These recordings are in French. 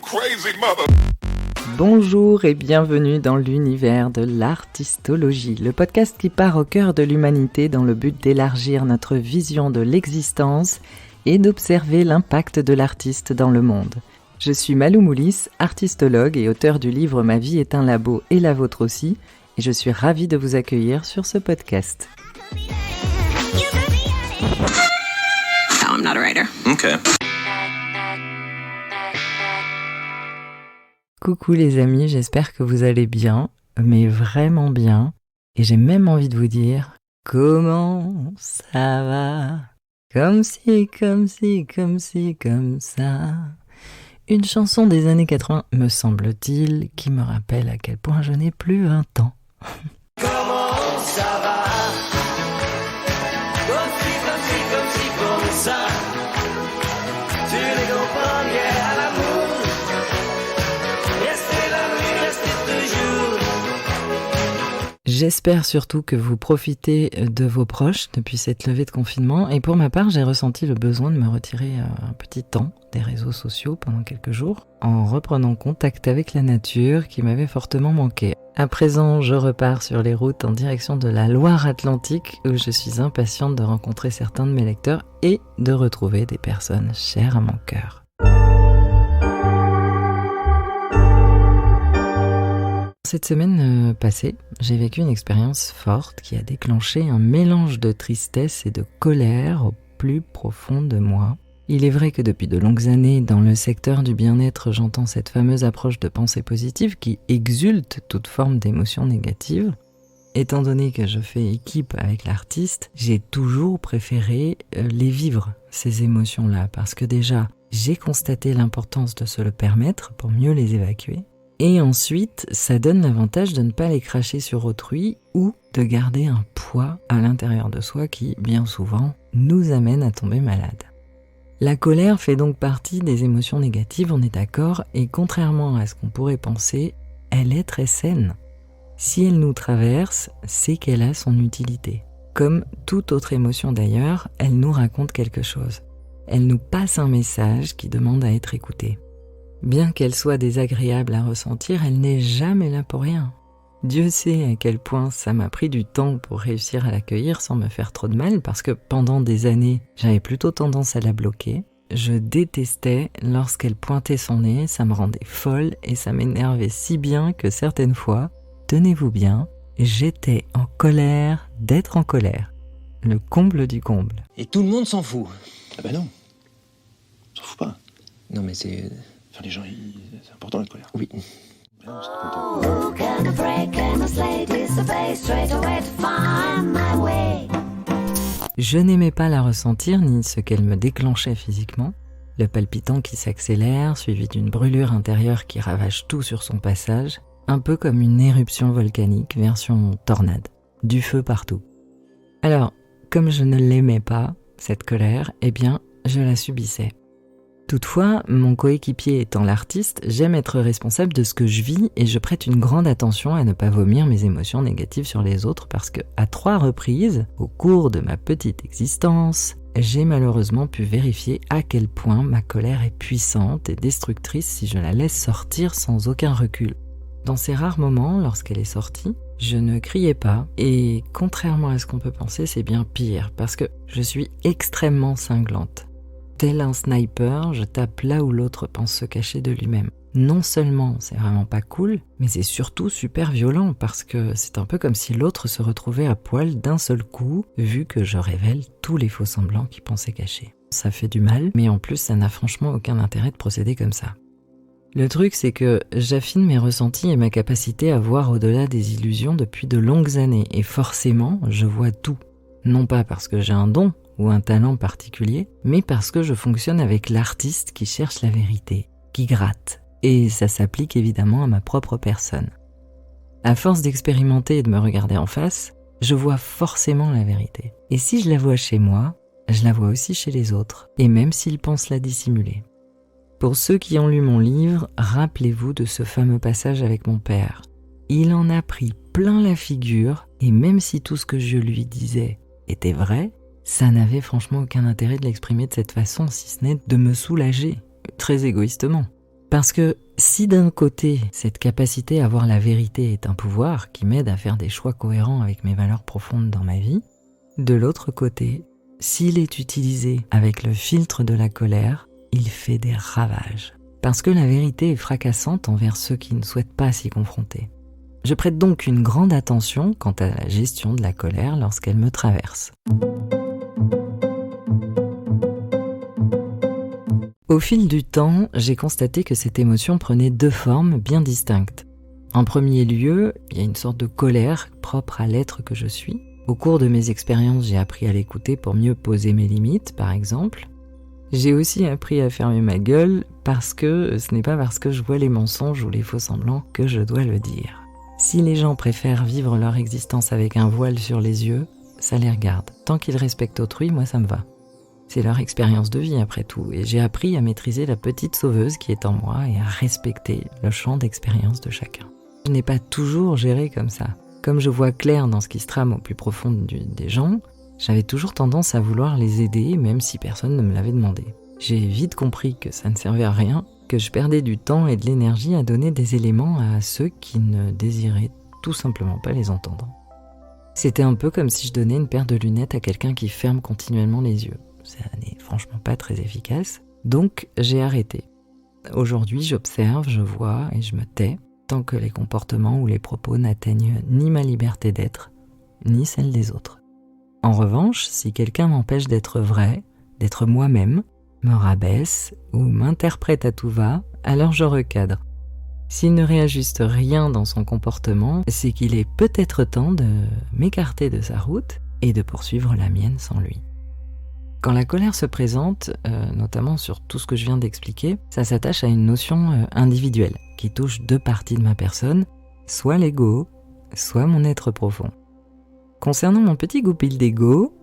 crazy mother. Bonjour et bienvenue dans l'univers de l'artistologie, le podcast qui part au cœur de l'humanité dans le but d'élargir notre vision de l'existence et d'observer l'impact de l'artiste dans le monde. Je suis Malou Moulis, artistologue et auteur du livre « Ma vie est un labo et la vôtre aussi » et je suis ravie de vous accueillir sur ce podcast. No, I'm not a writer. Okay. Coucou les amis, j'espère que vous allez bien, mais vraiment bien. Et j'ai même envie de vous dire, comment ça va ? Comme si, comme ça. Une chanson des années 80, me semble-t-il, qui me rappelle à quel point je n'ai plus 20 ans. Comment ça va? Comme ça. Tu les comprends bien à l'amour. Restez la nuit, restez toujours. J'espère surtout que vous profitez de vos proches depuis cette levée de confinement. Et pour ma part, j'ai ressenti le besoin de me retirer un petit temps des réseaux sociaux pendant quelques jours, en reprenant contact avec la nature qui m'avait fortement manqué. À présent, je repars sur les routes en direction de la Loire-Atlantique où je suis impatiente de rencontrer certains de mes lecteurs et de retrouver des personnes chères à mon cœur. Cette semaine passée, j'ai vécu une expérience forte qui a déclenché un mélange de tristesse et de colère au plus profond de moi. Il est vrai que depuis de longues années, dans le secteur du bien-être, j'entends cette fameuse approche de pensée positive qui exulte toute forme d'émotions négatives. Étant donné que je fais équipe avec l'artiste, j'ai toujours préféré les vivre, ces émotions-là, parce que déjà, j'ai constaté l'importance de se le permettre pour mieux les évacuer. Et ensuite, ça donne l'avantage de ne pas les cracher sur autrui ou de garder un poids à l'intérieur de soi qui, bien souvent, nous amène à tomber malade. La colère fait donc partie des émotions négatives, on est d'accord, et contrairement à ce qu'on pourrait penser, elle est très saine. Si elle nous traverse, c'est qu'elle a son utilité. Comme toute autre émotion d'ailleurs, elle nous raconte quelque chose. Elle nous passe un message qui demande à être écouté. Bien qu'elle soit désagréable à ressentir, elle n'est jamais là pour rien. Dieu sait à quel point ça m'a pris du temps pour réussir à l'accueillir sans me faire trop de mal, parce que pendant des années, j'avais plutôt tendance à la bloquer. Je détestais lorsqu'elle pointait son nez, ça me rendait folle et ça m'énervait si bien que certaines fois, tenez-vous bien, j'étais en colère d'être en colère. Le comble du comble. Et tout le monde s'en fout. Ah bah non, on s'en fout pas. Non mais c'est... Enfin, les gens, c'est important la colère. Oui. Bah non, c'est pas content. Who can break and a slate is the face straight away to find my way. Je n'aimais pas la ressentir ni ce qu'elle me déclenchait physiquement. Le palpitant qui s'accélère, suivi d'une brûlure intérieure qui ravage tout sur son passage, un peu comme une éruption volcanique version tornade. Du feu partout. Alors, comme je ne l'aimais pas, cette colère, eh bien, je la subissais. Toutefois, mon coéquipier étant l'artiste, j'aime être responsable de ce que je vis et je prête une grande attention à ne pas vomir mes émotions négatives sur les autres parce que, à 3 reprises, au cours de ma petite existence, j'ai malheureusement pu vérifier à quel point ma colère est puissante et destructrice si je la laisse sortir sans aucun recul. Dans ces rares moments, lorsqu'elle est sortie, je ne criais pas et, contrairement à ce qu'on peut penser, c'est bien pire parce que je suis extrêmement cinglante. Tel un sniper, je tape là où l'autre pense se cacher de lui-même. Non seulement c'est vraiment pas cool, mais c'est surtout super violent parce que c'est un peu comme si l'autre se retrouvait à poil d'un seul coup, vu que je révèle tous les faux-semblants qu'il pensait cacher. Ça fait du mal, mais en plus ça n'a franchement aucun intérêt de procéder comme ça. Le truc c'est que j'affine mes ressentis et ma capacité à voir au-delà des illusions depuis de longues années, et forcément je vois tout. Non pas parce que j'ai un don, ou un talent particulier, mais parce que je fonctionne avec l'artiste qui cherche la vérité, qui gratte. Et ça s'applique évidemment à ma propre personne. À force d'expérimenter et de me regarder en face, je vois forcément la vérité. Et si je la vois chez moi, je la vois aussi chez les autres, et même s'ils pensent la dissimuler. Pour ceux qui ont lu mon livre, rappelez-vous de ce fameux passage avec mon père. Il en a pris plein la figure, et même si tout ce que je lui disais était vrai, ça n'avait franchement aucun intérêt de l'exprimer de cette façon, si ce n'est de me soulager, très égoïstement. Parce que si d'un côté, cette capacité à voir la vérité est un pouvoir qui m'aide à faire des choix cohérents avec mes valeurs profondes dans ma vie, de l'autre côté, s'il est utilisé avec le filtre de la colère, il fait des ravages. Parce que la vérité est fracassante envers ceux qui ne souhaitent pas s'y confronter. Je prête donc une grande attention quant à la gestion de la colère lorsqu'elle me traverse. Au fil du temps, j'ai constaté que cette émotion prenait deux formes bien distinctes. En premier lieu, il y a une sorte de colère propre à l'être que je suis. Au cours de mes expériences, j'ai appris à l'écouter pour mieux poser mes limites, par exemple. J'ai aussi appris à fermer ma gueule parce que ce n'est pas parce que je vois les mensonges ou les faux-semblants que je dois le dire. Si les gens préfèrent vivre leur existence avec un voile sur les yeux, ça les regarde. Tant qu'ils respectent autrui, moi ça me va. C'est leur expérience de vie après tout, et j'ai appris à maîtriser la petite sauveuse qui est en moi et à respecter le champ d'expérience de chacun. Je n'ai pas toujours géré comme ça. Comme je vois clair dans ce qui se trame au plus profond des gens, j'avais toujours tendance à vouloir les aider, même si personne ne me l'avait demandé. J'ai vite compris que ça ne servait à rien, que je perdais du temps et de l'énergie à donner des éléments à ceux qui ne désiraient tout simplement pas les entendre. C'était un peu comme si je donnais une paire de lunettes à quelqu'un qui ferme continuellement les yeux. Ça n'est franchement pas très efficace, donc j'ai arrêté. Aujourd'hui, j'observe, je vois et je me tais, tant que les comportements ou les propos n'atteignent ni ma liberté d'être, ni celle des autres. En revanche, si quelqu'un m'empêche d'être vrai, d'être moi-même, me rabaisse ou m'interprète à tout va, alors je recadre. S'il ne réajuste rien dans son comportement, c'est qu'il est peut-être temps de m'écarter de sa route et de poursuivre la mienne sans lui. Quand la colère se présente, notamment sur tout ce que je viens d'expliquer, ça s'attache à une notion individuelle qui touche deux parties de ma personne, soit l'ego, soit mon être profond. Concernant mon petit goupil d'ego,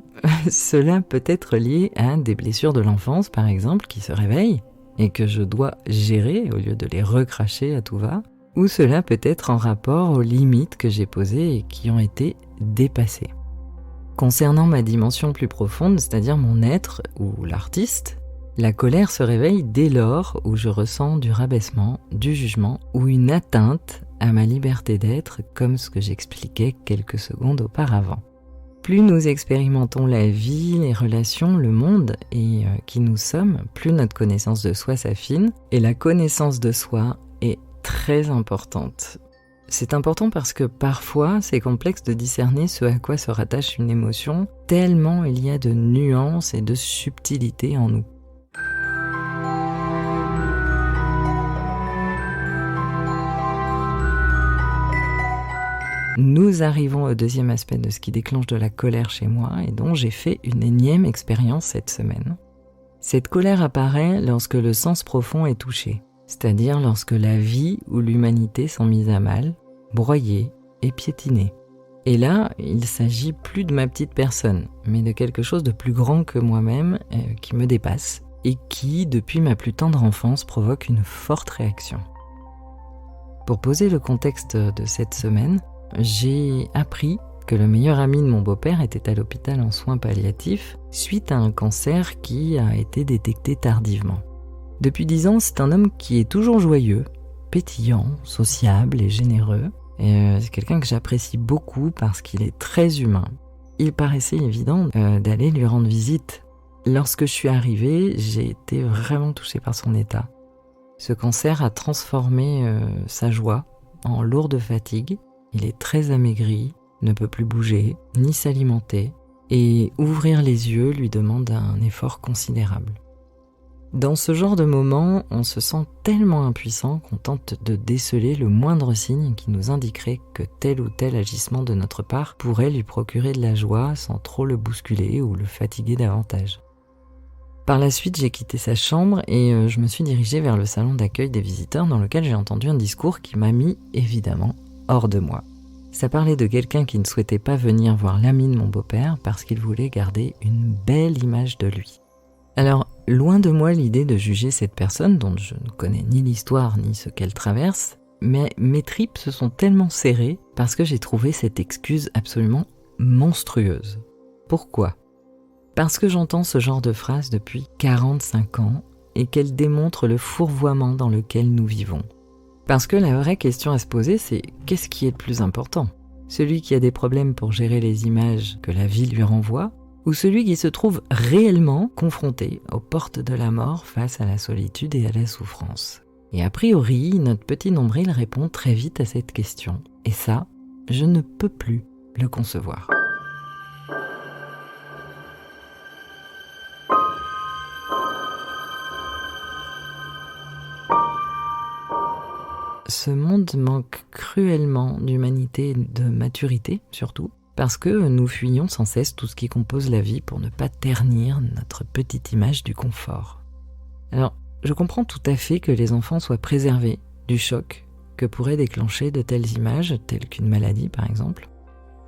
cela peut être lié à des blessures de l'enfance, par exemple, qui se réveillent et que je dois gérer au lieu de les recracher à tout va, ou cela peut être en rapport aux limites que j'ai posées et qui ont été dépassées. Concernant ma dimension plus profonde, c'est-à-dire mon être ou l'artiste, la colère se réveille dès lors où je ressens du rabaissement, du jugement ou une atteinte à ma liberté d'être, comme ce que j'expliquais quelques secondes auparavant. Plus nous expérimentons la vie, les relations, le monde et qui nous sommes, plus notre connaissance de soi s'affine et la connaissance de soi est très importante. C'est important parce que parfois, c'est complexe de discerner ce à quoi se rattache une émotion, tellement il y a de nuances et de subtilités en nous. Nous arrivons au deuxième aspect de ce qui déclenche de la colère chez moi et dont j'ai fait une énième expérience cette semaine. Cette colère apparaît lorsque le sens profond est touché, c'est-à-dire lorsque la vie ou l'humanité sont mises à mal, broyées et piétinées. Et là, il s'agit plus de ma petite personne, mais de quelque chose de plus grand que moi-même qui me dépasse et qui, depuis ma plus tendre enfance, provoque une forte réaction. Pour poser le contexte de cette semaine, j'ai appris que le meilleur ami de mon beau-père était à l'hôpital en soins palliatifs suite à un cancer qui a été détecté tardivement. Depuis 10 ans, c'est un homme qui est toujours joyeux, pétillant, sociable et généreux. Et c'est quelqu'un que j'apprécie beaucoup parce qu'il est très humain. Il paraissait évident d'aller lui rendre visite. Lorsque je suis arrivée, j'ai été vraiment touchée par son état. Ce cancer a transformé sa joie en lourde fatigue. Il est très amaigri, ne peut plus bouger, ni s'alimenter, et ouvrir les yeux lui demande un effort considérable. Dans ce genre de moment, on se sent tellement impuissant qu'on tente de déceler le moindre signe qui nous indiquerait que tel ou tel agissement de notre part pourrait lui procurer de la joie sans trop le bousculer ou le fatiguer davantage. Par la suite, j'ai quitté sa chambre et je me suis dirigée vers le salon d'accueil des visiteurs dans lequel j'ai entendu un discours qui m'a mis, évidemment, hors de moi. Ça parlait de quelqu'un qui ne souhaitait pas venir voir l'ami de mon beau-père parce qu'il voulait garder une belle image de lui. Alors, loin de moi l'idée de juger cette personne dont je ne connais ni l'histoire ni ce qu'elle traverse, mais mes tripes se sont tellement serrées parce que j'ai trouvé cette excuse absolument monstrueuse. Pourquoi ? Parce que j'entends ce genre de phrase depuis 45 ans et qu'elle démontre le fourvoiement dans lequel nous vivons. Parce que la vraie question à se poser, c'est qu'est-ce qui est le plus important ? Celui qui a des problèmes pour gérer les images que la vie lui renvoie, ou celui qui se trouve réellement confronté aux portes de la mort face à la solitude et à la souffrance. Et a priori, notre petit nombril répond très vite à cette question. Et ça, je ne peux plus le concevoir. Ce monde manque cruellement d'humanité et de maturité, surtout, parce que nous fuyons sans cesse tout ce qui compose la vie pour ne pas ternir notre petite image du confort. Alors, je comprends tout à fait que les enfants soient préservés du choc que pourraient déclencher de telles images, telles qu'une maladie par exemple.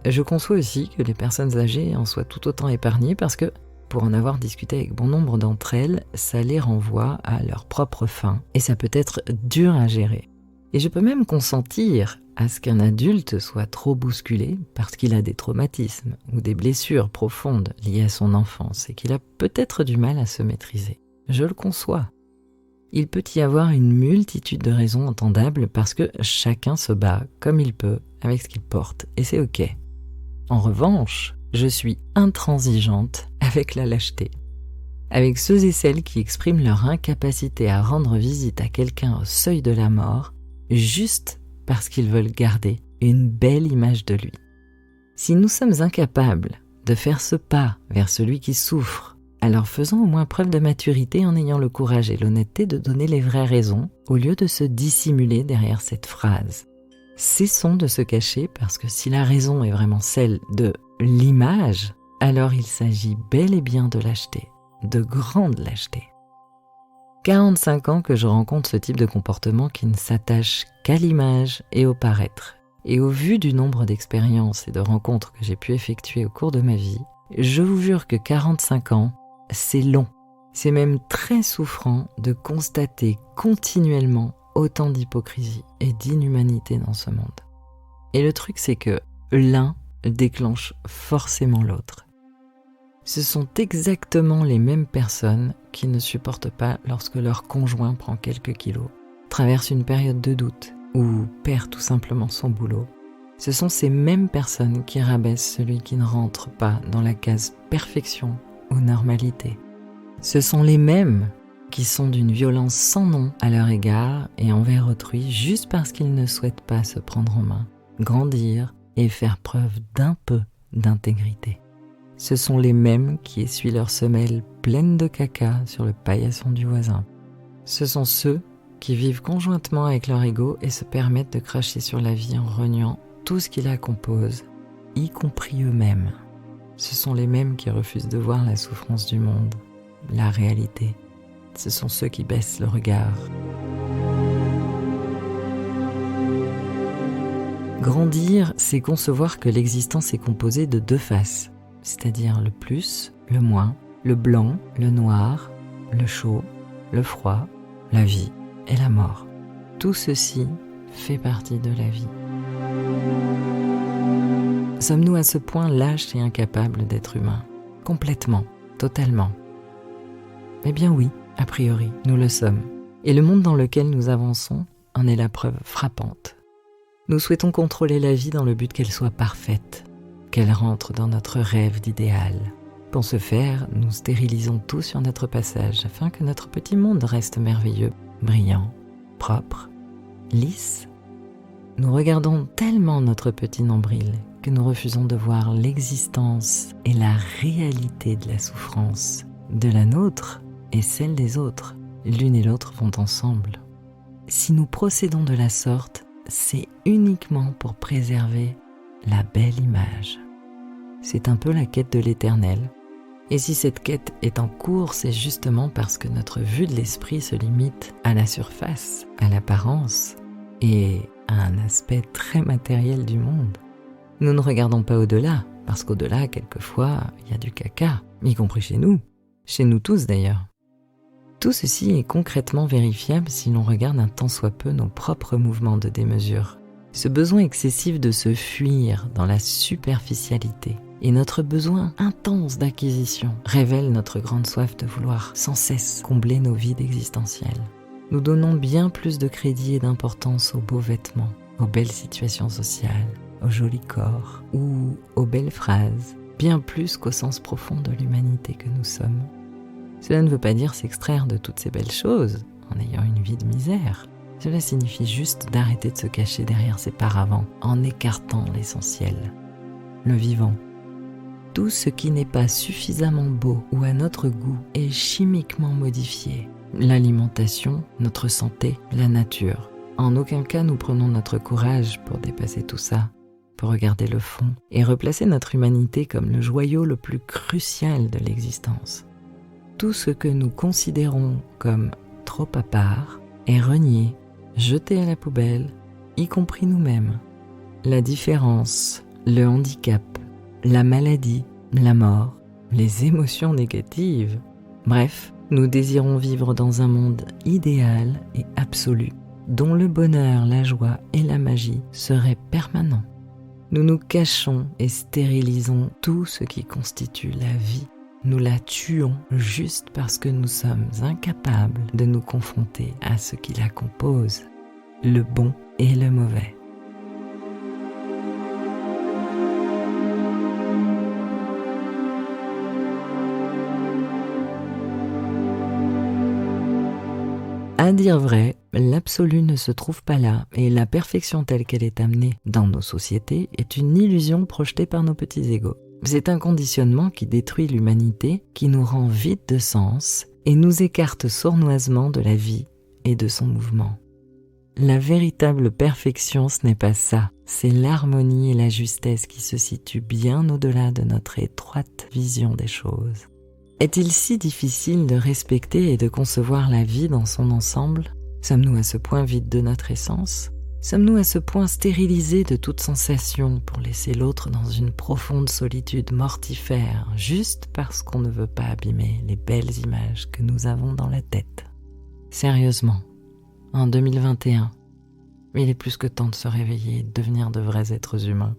Je conçois aussi que les personnes âgées en soient tout autant épargnées parce que, pour en avoir discuté avec bon nombre d'entre elles, ça les renvoie à leur propre fin et ça peut être dur à gérer. Et je peux même consentir à ce qu'un adulte soit trop bousculé parce qu'il a des traumatismes ou des blessures profondes liées à son enfance et qu'il a peut-être du mal à se maîtriser. Je le conçois. Il peut y avoir une multitude de raisons entendables parce que chacun se bat comme il peut avec ce qu'il porte et c'est ok. En revanche, je suis intransigeante avec la lâcheté. Avec ceux et celles qui expriment leur incapacité à rendre visite à quelqu'un au seuil de la mort juste parce qu'ils veulent garder une belle image de lui. Si nous sommes incapables de faire ce pas vers celui qui souffre, alors faisons au moins preuve de maturité en ayant le courage et l'honnêteté de donner les vraies raisons au lieu de se dissimuler derrière cette phrase. Cessons de se cacher parce que si la raison est vraiment celle de l'image, alors il s'agit bel et bien de lâcheté, de grande lâcheté. 45 ans que je rencontre ce type de comportement qui ne s'attache qu'à l'image et au paraître. Et au vu du nombre d'expériences et de rencontres que j'ai pu effectuer au cours de ma vie, je vous jure que 45 ans, c'est long. C'est même très souffrant de constater continuellement autant d'hypocrisie et d'inhumanité dans ce monde. Et le truc, c'est que l'un déclenche forcément l'autre. Ce sont exactement les mêmes personnes qui ne supportent pas lorsque leur conjoint prend quelques kilos, traverse une période de doute ou perd tout simplement son boulot. Ce sont ces mêmes personnes qui rabaissent celui qui ne rentre pas dans la case perfection ou normalité. Ce sont les mêmes qui sont d'une violence sans nom à leur égard et envers autrui juste parce qu'ils ne souhaitent pas se prendre en main, grandir et faire preuve d'un peu d'intégrité. Ce sont les mêmes qui essuient leurs semelles pleines de caca sur le paillasson du voisin. Ce sont ceux qui vivent conjointement avec leur ego et se permettent de cracher sur la vie en reniant tout ce qui la compose, y compris eux-mêmes. Ce sont les mêmes qui refusent de voir la souffrance du monde, la réalité. Ce sont ceux qui baissent le regard. Grandir, c'est concevoir que l'existence est composée de deux faces, c'est-à-dire le plus, le moins, le blanc, le noir, le chaud, le froid, la vie et la mort. Tout ceci fait partie de la vie. Sommes-nous à ce point lâches et incapables d'être humains ? Complètement, totalement. Eh bien oui, a priori, nous le sommes. Et le monde dans lequel nous avançons en est la preuve frappante. Nous souhaitons contrôler la vie dans le but qu'elle soit parfaite, qu'elle rentre dans notre rêve d'idéal. Pour ce faire, nous stérilisons tout sur notre passage afin que notre petit monde reste merveilleux, brillant, propre, lisse. Nous regardons tellement notre petit nombril que nous refusons de voir l'existence et la réalité de la souffrance, de la nôtre et celle des autres. L'une et l'autre vont ensemble. Si nous procédons de la sorte, c'est uniquement pour préserver la belle image. C'est un peu la quête de l'éternel. Et si cette quête est en cours, c'est justement parce que notre vue de l'esprit se limite à la surface, à l'apparence et à un aspect très matériel du monde. Nous ne regardons pas au-delà, parce qu'au-delà, quelquefois, il y a du caca, y compris chez nous tous d'ailleurs. Tout ceci est concrètement vérifiable si l'on regarde un tant soit peu nos propres mouvements de démesure. Ce besoin excessif de se fuir dans la superficialité et notre besoin intense d'acquisition révèlent notre grande soif de vouloir sans cesse combler nos vides existentiels. Nous donnons bien plus de crédit et d'importance aux beaux vêtements, aux belles situations sociales, aux jolis corps ou aux belles phrases, bien plus qu'au sens profond de l'humanité que nous sommes. Cela ne veut pas dire s'extraire de toutes ces belles choses en ayant une vie de misère. Cela signifie juste d'arrêter de se cacher derrière ses paravents en écartant l'essentiel, le vivant. Tout ce qui n'est pas suffisamment beau ou à notre goût est chimiquement modifié. L'alimentation, notre santé, la nature. En aucun cas nous prenons notre courage pour dépasser tout ça, pour regarder le fond et replacer notre humanité comme le joyau le plus crucial de l'existence. Tout ce que nous considérons comme trop à part est renié, jeté à la poubelle, y compris nous-mêmes. La différence, le handicap, la maladie, la mort, les émotions négatives. Bref, nous désirons vivre dans un monde idéal et absolu, dont le bonheur, la joie et la magie seraient permanents. Nous nous cachons et stérilisons tout ce qui constitue la vie. Nous la tuons juste parce que nous sommes incapables de nous confronter à ce qui la compose, le bon et le mauvais. À dire vrai, l'absolu ne se trouve pas là et la perfection telle qu'elle est amenée dans nos sociétés est une illusion projetée par nos petits égos. C'est un conditionnement qui détruit l'humanité, qui nous rend vides de sens et nous écarte sournoisement de la vie et de son mouvement. La véritable perfection, ce n'est pas ça, c'est l'harmonie et la justesse qui se situent bien au-delà de notre étroite vision des choses. Est-il si difficile de respecter et de concevoir la vie dans son ensemble ? Sommes-nous à ce point vides de notre essence ? Sommes-nous à ce point stérilisés de toute sensation pour laisser l'autre dans une profonde solitude mortifère, juste parce qu'on ne veut pas abîmer les belles images que nous avons dans la tête ? Sérieusement, en 2021, il est plus que temps de se réveiller et de devenir de vrais êtres humains.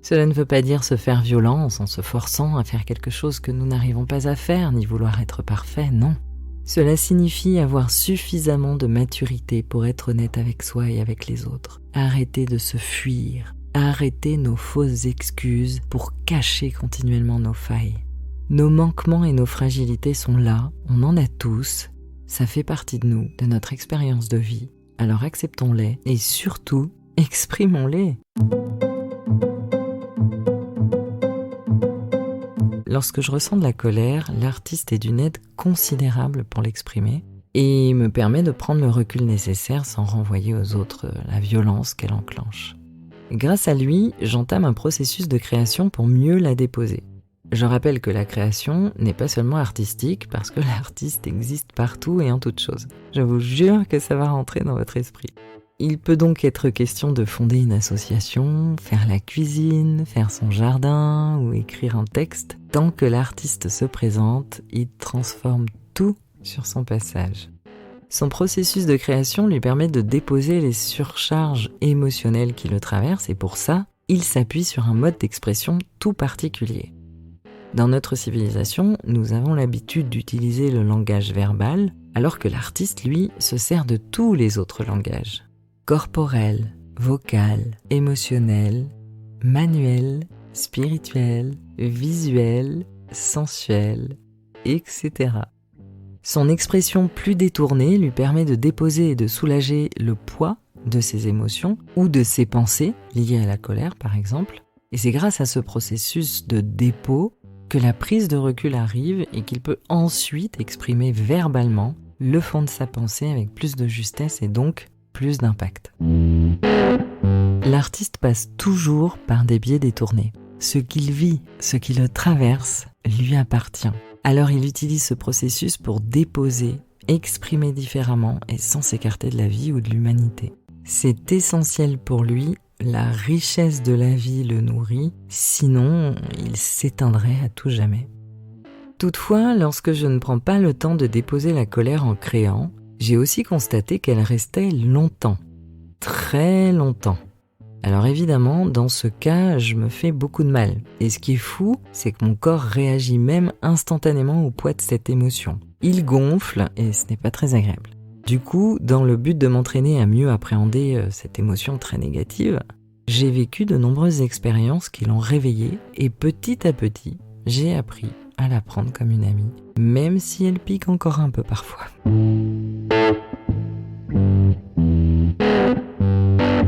Cela ne veut pas dire se faire violence en se forçant à faire quelque chose que nous n'arrivons pas à faire, ni vouloir être parfait, non. Cela signifie avoir suffisamment de maturité pour être honnête avec soi et avec les autres. Arrêter de se fuir, arrêter nos fausses excuses pour cacher continuellement nos failles. Nos manquements et nos fragilités sont là, on en a tous, ça fait partie de nous, de notre expérience de vie. Alors acceptons-les et surtout, exprimons-les. Lorsque je ressens de la colère, l'artiste est d'une aide considérable pour l'exprimer et me permet de prendre le recul nécessaire sans renvoyer aux autres la violence qu'elle enclenche. Grâce à lui, j'entame un processus de création pour mieux la déposer. Je rappelle que la création n'est pas seulement artistique parce que l'artiste existe partout et en toute chose. Je vous jure que ça va rentrer dans votre esprit. Il peut donc être question de fonder une association, faire la cuisine, faire son jardin ou écrire un texte. Tant que l'artiste se présente, il transforme tout sur son passage. Son processus de création lui permet de déposer les surcharges émotionnelles qui le traversent et pour ça, il s'appuie sur un mode d'expression tout particulier. Dans notre civilisation, nous avons l'habitude d'utiliser le langage verbal, alors que l'artiste, lui, se sert de tous les autres langages. Corporel, vocal, émotionnel, manuel, spirituel, visuel, sensuel, etc. Son expression plus détournée lui permet de déposer et de soulager le poids de ses émotions ou de ses pensées liées à la colère par exemple. Et c'est grâce à ce processus de dépôt que la prise de recul arrive et qu'il peut ensuite exprimer verbalement le fond de sa pensée avec plus de justesse et donc plus d'impact. L'artiste passe toujours par des biais détournés. Ce qu'il vit, ce qui le traverse, lui appartient. Alors il utilise ce processus pour déposer, exprimer différemment et sans s'écarter de la vie ou de l'humanité. C'est essentiel pour lui, la richesse de la vie le nourrit, sinon il s'éteindrait à tout jamais. Toutefois, lorsque je ne prends pas le temps de déposer la colère en créant, j'ai aussi constaté qu'elle restait longtemps, très longtemps. Alors évidemment, dans ce cas, je me fais beaucoup de mal. Et ce qui est fou, c'est que mon corps réagit même instantanément au poids de cette émotion. Il gonfle et ce n'est pas très agréable. Du coup, dans le but de m'entraîner à mieux appréhender cette émotion très négative, j'ai vécu de nombreuses expériences qui l'ont réveillée et petit à petit, j'ai appris à la prendre comme une amie, même si elle pique encore un peu parfois.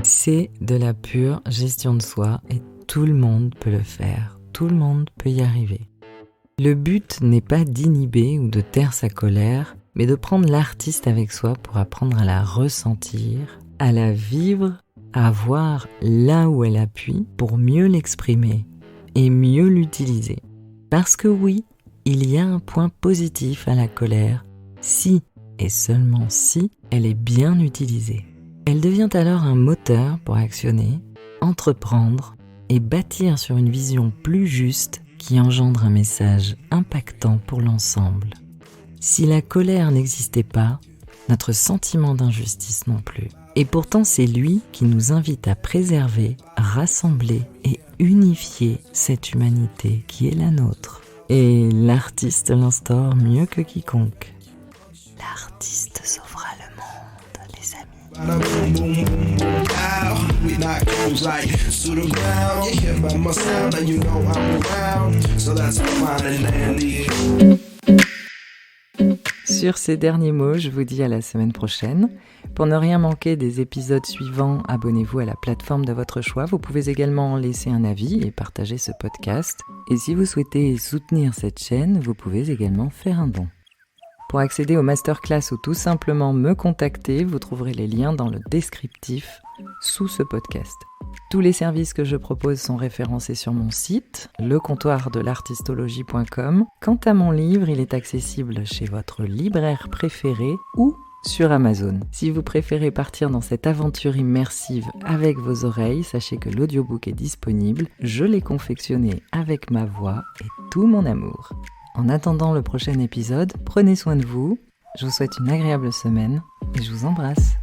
C'est de la pure gestion de soi et tout le monde peut le faire, tout le monde peut y arriver. Le but n'est pas d'inhiber ou de taire sa colère, mais de prendre l'artiste avec soi pour apprendre à la ressentir, à la vivre, à voir là où elle appuie pour mieux l'exprimer et mieux l'utiliser. Parce que oui, il y a un point positif à la colère, si et seulement si elle est bien utilisée. Elle devient alors un moteur pour actionner, entreprendre et bâtir sur une vision plus juste qui engendre un message impactant pour l'ensemble. Si la colère n'existait pas, notre sentiment d'injustice non plus. Et pourtant, c'est lui qui nous invite à préserver, rassembler et unifier cette humanité qui est la nôtre. Et l'artiste l'instaure mieux que quiconque. L'artiste sauvera le monde, les amis. Sur ces derniers mots, je vous dis à la semaine prochaine. Pour ne rien manquer des épisodes suivants, abonnez-vous à la plateforme de votre choix. Vous pouvez également laisser un avis et partager ce podcast. Et si vous souhaitez soutenir cette chaîne, vous pouvez également faire un don. Pour accéder aux masterclass ou tout simplement me contacter, vous trouverez les liens dans le descriptif sous ce podcast. Tous les services que je propose sont référencés sur mon site, lecomptoirdelartistologie.com. Quant à mon livre, il est accessible chez votre libraire préféré ou sur Amazon. Si vous préférez partir dans cette aventure immersive avec vos oreilles, sachez que l'audiobook est disponible. Je l'ai confectionné avec ma voix et tout mon amour. En attendant le prochain épisode, prenez soin de vous. Je vous souhaite une agréable semaine et je vous embrasse.